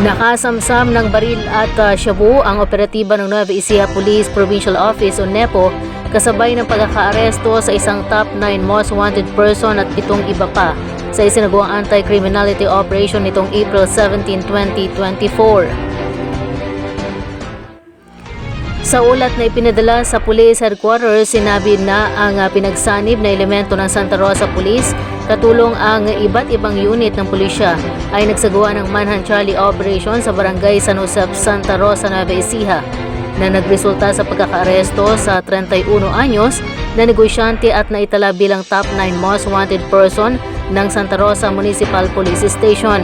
Nakasamsam ng baril at shabu ang operatiba ng Nueva Ecija Police Provincial Office o NEPO kasabay ng pagkakaaresto sa isang top 9 most wanted person at 7 iba pa sa isinagawang anti-criminality operation nitong April 17, 2024. Sa ulat na ipinadala sa Police Headquarters, sinabi na ang pinagsanib na elemento ng Santa Rosa Police katulong ang iba't ibang unit ng pulisya ay nagsagawa ng Manhunt Charlie Operation sa Barangay San Josep, Santa Rosa, Nueva Ecija na nagresulta sa pagkakaaresto sa 31 anyos na negosyante at naitala bilang top 9 most wanted person ng Santa Rosa Municipal Police Station.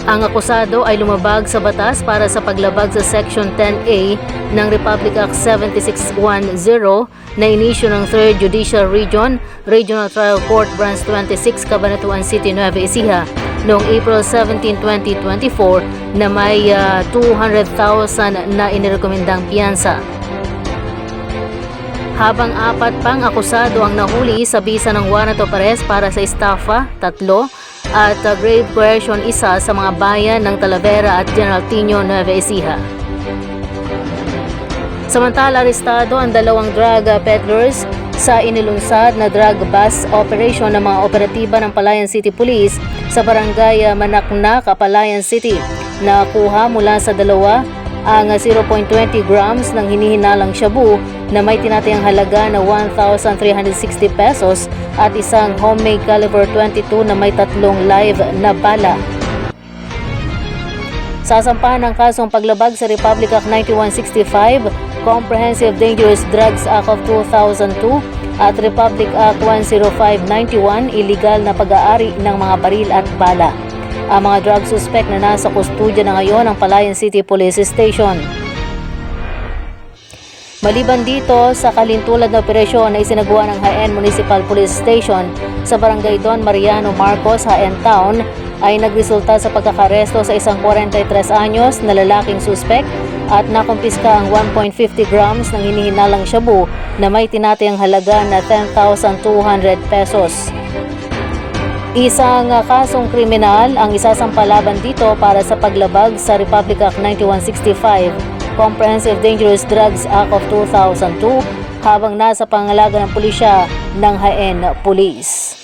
Ang akusado ay lumabag sa batas para sa paglabag sa Section 10A ng Republic Act 7610 na inisyu ng 3rd Judicial Region, Regional Trial Court Branch 26, Cabanatuan City, Nueva Ecija noong April 17, 2024 na may 200,000 na inirekomendang piyansa. Habang 4 pang akusado ang nahuli sa bisa ng warrant of arrest para sa estafa, 3, at grave coercion, 1 sa mga bayan ng Talavera at General Tino, Nueva Ecija. Samantala, arestado ang 2 drug peddlers sa inilunsad na drug bust operation ng mga operatiba ng Palayan City Police sa Barangay Manaknak, Palayan City. Nakuha mula sa 2 ang 0.20 grams ng hinihinalang shabu na may tinatayang halaga na 1,360 pesos at isang homemade caliber 22 na may 3 live na bala. Sasampahan ng kasong paglabag sa Republic Act 9165, Comprehensive Dangerous Drugs Act of 2002 at Republic Act 10591, illegal na pag-aari ng mga baril at bala. Ang mga drug suspect na nasa kustudya na ngayon ng Palayan City Police Station. Maliban dito sa kalintulad na operasyon na isinagawa ng Jaén Municipal Police Station sa Barangay Don Mariano Marcos, Jaén Town, ay nagresulta sa pagkakaresto sa isang 43 anyos na lalaking suspect at nakumpiska ang 1.50 grams ng hinihinalang shabu na may tinatayang halaga na 10,200 pesos. Isang kasong kriminal ang isasampalaban dito para sa paglabag sa Republic Act 9165, Comprehensive Dangerous Drugs Act of 2002 habang nasa pangalaga ng pulisya ng Jaén Police.